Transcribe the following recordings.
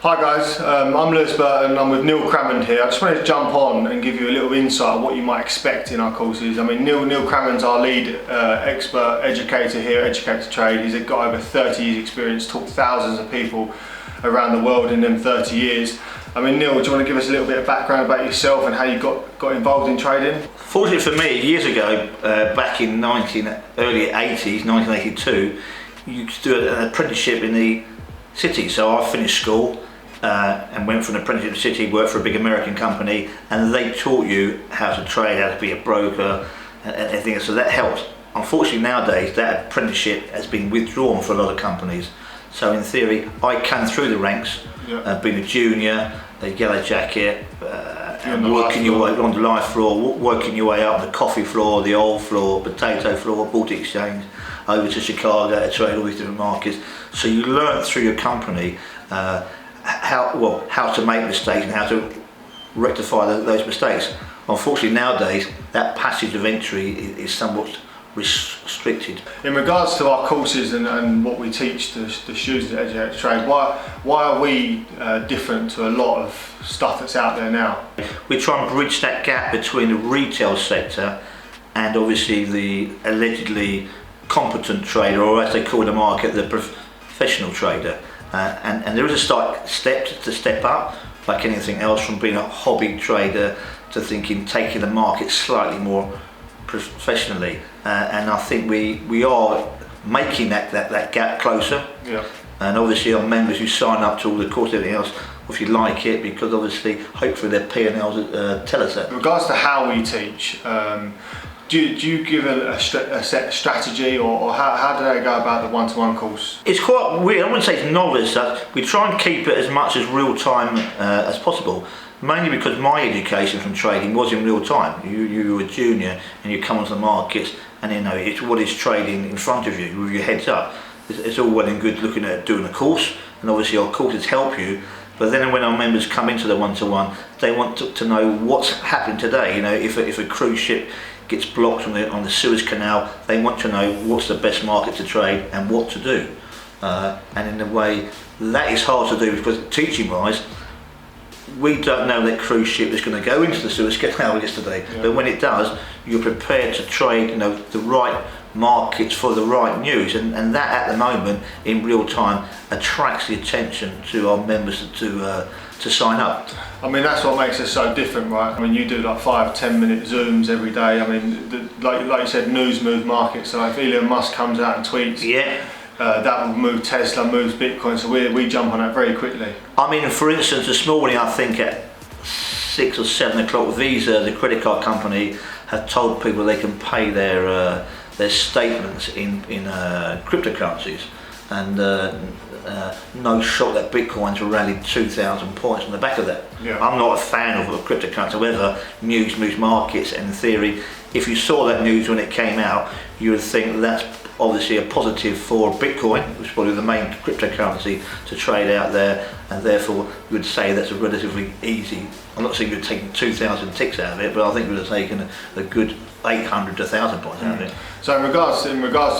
Hi guys, I'm Lewis Burton, I'm with Neil Crammond here. I just wanted to jump on and give you a little insight of what you might expect in our courses. I mean, Neil Crammond's our lead expert educator here at Educate2trade. He's got over 30 years experience, taught thousands of people around the world in them 30 years. I mean, Neil, do you want to give us a little bit of background about yourself and how you got involved in trading? Fortunately for me, years ago, back in early 80s, 1982, you could do an apprenticeship in the city. So I finished school and went for an apprenticeship in the city, worked for a big American company, and they taught you how to trade, how to be a broker, and everything. So that helped. Unfortunately, nowadays, that apprenticeship has been withdrawn for a lot of companies. So in theory, I came through the ranks, being a junior, a yellow jacket, and working your way on the live floor, working your way up the coffee floor, the oil floor, potato floor, Baltic Exchange, over to Chicago to trade all these different markets. So you learn through your company how to make mistakes and how to rectify those mistakes. Unfortunately, nowadays that passage of entry is somewhat restricted. In regards to our courses and what we teach the students at Educate2trade, why are we different to a lot of stuff that's out there now? We try and bridge that gap between the retail sector and obviously the allegedly competent trader, or as they call the market, the professional trader. And there is a step to step up, like anything else, from being a hobby trader to taking the market slightly more professionally. And I think we are making that gap closer. Yeah. And obviously our members who sign up to all the courses and everything else, if you like it, because obviously hopefully their P&Ls tell us that. In regards to how we teach, do you give a set strategy, or how do they go about the one-to-one course? It's quite weird. I wouldn't say it's novice. We try and keep it as much as real time as possible, mainly because my education from trading was in real time. You were a junior and you come onto the markets, and it's what is trading in front of you with your heads up. It's all well and good looking at doing a course, and obviously our courses help you. But then when our members come into the one-to-one, they want to know what's happening today. If a cruise ship gets blocked on the Suez Canal, they want to know what's the best market to trade and what to do. And in a way, that is hard to do because teaching-wise, we don't know that cruise ship is going to go into the Suez Canal yesterday. Yeah. But when it does, you're prepared to trade the right markets for the right news, and that at the moment in real time attracts the attention to our members to sign up. I mean, that's what makes us so different, right? I mean, you do like 5-10 minute Zooms every day. I mean, like you said, news moves markets. So if Elon Musk comes out and tweets, that will move Tesla, moves Bitcoin. So we jump on that very quickly. I mean, for instance, this morning I think at 6 or 7 o'clock, Visa, the credit card company, have told people they can pay their statements in cryptocurrencies, and no shock that Bitcoin's rallied 2,000 points on the back of that. Yeah. I'm not a fan of cryptocurrency. However, news moves markets, and in theory, if you saw that news when it came out, you would think that's obviously a positive for Bitcoin, which is probably the main cryptocurrency to trade out there, and therefore you would say that's a relatively easy. I'm not saying you'd have taken 2,000 ticks out of it, but I think you would have taken a good 800 to 1,000 points out of it. So in regards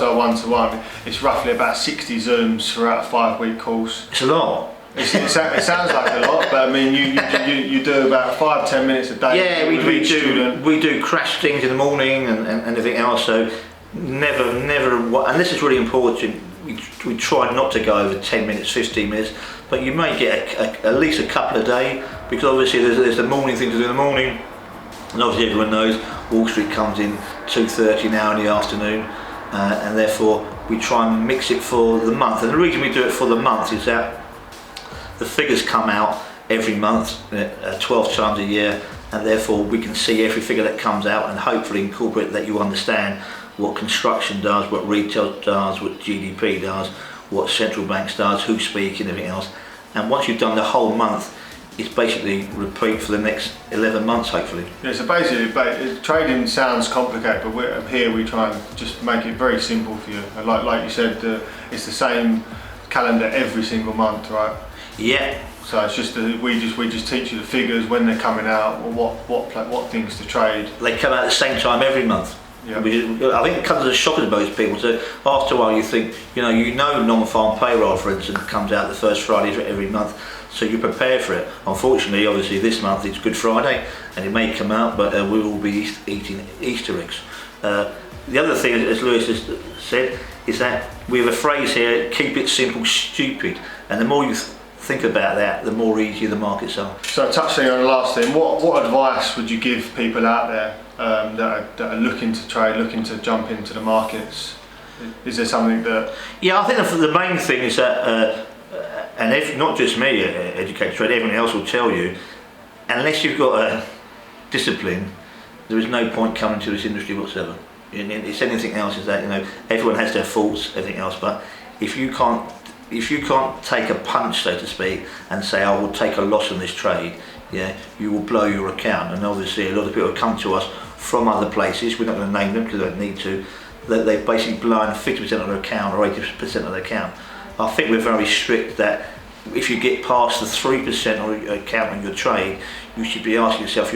to our one-to-one, it's roughly about 60 Zooms throughout a 5-week course. It's a lot. It sounds like a lot, but I mean, you do about 5-10 minutes a day. Yeah, we do crash things in the morning and everything else. So never, and this is really important. We try not to go over 10 minutes, 15 minutes, but you may get at least a couple a day, because obviously there's the morning thing to do in the morning, and obviously everyone knows Wall Street comes in 2:30 now in the afternoon, and therefore we try and mix it for the month. And the reason we do it for the month is that the figures come out every month, 12 times a year, and therefore we can see every figure that comes out and hopefully incorporate that you understand what construction does, what retail does, what GDP does, what central banks does, who's speaking, everything else. And once you've done the whole month, it's basically repeat for the next 11 months, hopefully. Yeah, so basically, trading sounds complicated, but here we try and just make it very simple for you. Like you said, it's the same calendar every single month, right? Yeah. So it's just we just teach you the figures when they're coming out, or what things to trade. They come out at the same time every month. Yeah. I think it comes as a shock to most people. So after a while, you think, non-farm payroll, for instance, comes out the first Friday every month. so you prepare for it. Unfortunately, obviously this month it's Good Friday and it may come out, but we will be eating Easter eggs. The other thing, as Lewis has said, is that we have a phrase here, keep it simple, stupid, and the more you think about that, the more easier the markets are. So touching on the last thing, what advice would you give people out there that are looking to trade, looking to jump into the markets? Is there something that... Yeah, I think the main thing is that, and if not just me, Educate2trade, everyone else will tell you, unless you've got a discipline, there is no point coming to this industry whatsoever. It's anything else is that, you know, everyone has their faults, everything else, but if you can't take a punch, so to speak, and say, I will take a loss on this trade, yeah, you will blow your account. And obviously a lot of people have come to us from other places, we're not going to name them because they don't need to, that they've basically blown 50% of their account or 80% of their account. I think we're very strict that if you get past the 3% of your account on your trade, you should be asking yourself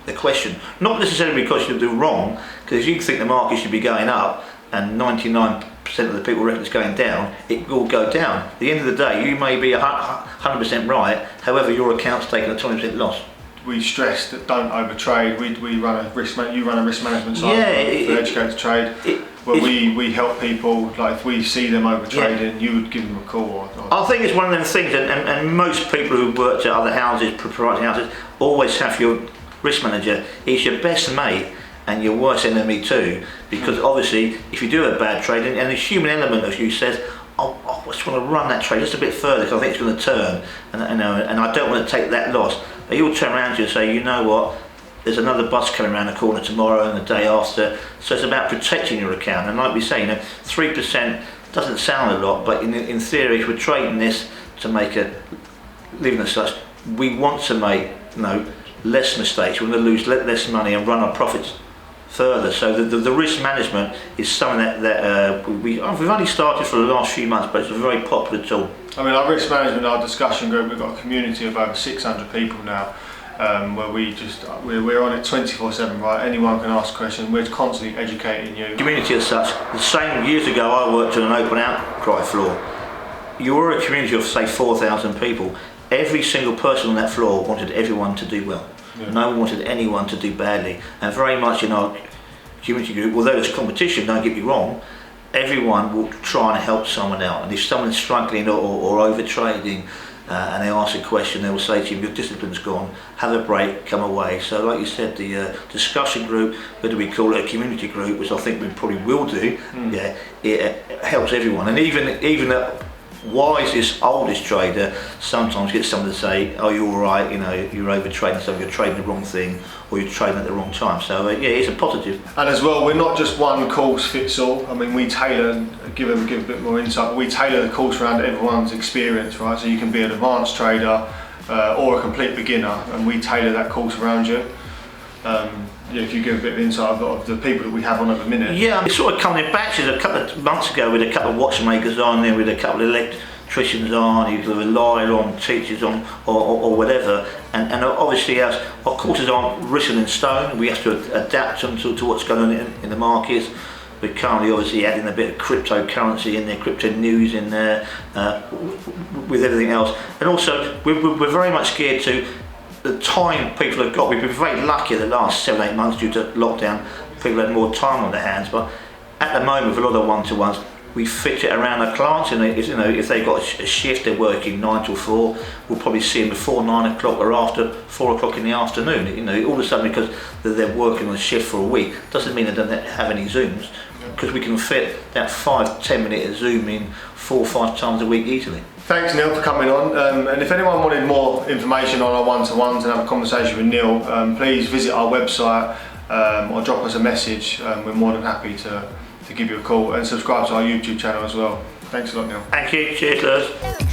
the question, not necessarily because you do wrong, because if you think the market should be going up and 99% of the people reckon it's going down, it will go down. At the end of the day, you may be 100% right, however your account's taken a 20% loss. We stress that don't overtrade. We run a risk management side for Educate2trade, where we help people. Like if we see them overtrading, you would give them a call. I think it's one of them things, and most people who've worked at other houses, proprietary houses, always have your risk manager. He's your best mate and your worst enemy too, because obviously if you do a bad trade, and the human element of you says, I just want to run that trade just a bit further because I think it's going to turn, and I don't want to take that loss. But he'll turn around to you and say, you know what, there's another bus coming around the corner tomorrow and the day after. So it's about protecting your account. And like we say, 3% doesn't sound a lot, but in theory, if we're trading this to make a living as such, we want to make less mistakes. We want to lose less money and run our profits further. So the risk management is something that we've only started for the last few months, but it's a very popular tool. I mean, our risk management, our discussion group, we've got a community of over 600 people now, where we're on it 24/7, right? Anyone can ask questions. We're constantly educating you. Community as such. The same years ago, I worked on an open outcry floor. You were a community of say 4,000 people. Every single person on that floor wanted everyone to do well. Yeah. No one wanted anyone to do badly, and very much in our community group, although there's competition, don't get me wrong, everyone will try and help someone out. And if someone's struggling or over trading and they ask a question, they will say to you, your discipline's gone, have a break, come away. So like you said, the discussion group, whether we call it a community group, which I think we probably will do, yeah, it helps everyone. And even the wisest, oldest trader sometimes gets someone to say, oh, you're all right, you're over trading, so you're trading the wrong thing, or you're trading at the wrong time. So yeah, it's a positive. And as well, we're not just one course fits all. I mean, we tailor, give a bit more insight, we tailor the course around everyone's experience, right? So you can be an advanced trader or a complete beginner, and we tailor that course around you. If you give a bit of insight of the people that we have on at the minute. Yeah, it's sort of coming in batches. A couple of months ago, with a couple of watchmakers on there, with a couple of electricians on, you can rely on teachers on, or whatever. And obviously our courses aren't written in stone. We have to adapt them to what's going on in the markets. We're currently obviously adding a bit of cryptocurrency in there, crypto news in there, with everything else. And also, we're very much geared to the time people have got. We've been very lucky the last 7-8 months due to lockdown. People had more time on their hands, but at the moment, with a lot of one-to-ones, we fit it around our clients. And if they've got a shift, they're working 9 till 4. We'll probably see them before 9 o'clock or after 4 o'clock in the afternoon. All of a sudden, because they're working on a shift for a week, doesn't mean they don't have any Zooms, because we can fit that 5-10 minute Zoom in 4 or 5 times a week easily. Thanks, Neil, for coming on. And if anyone wanted more information on our one-to-ones and have a conversation with Neil, please visit our website or drop us a message. We're more than happy to give you a call, and subscribe to our YouTube channel as well. Thanks a lot, Neil. Thank you. Cheers, Lewis.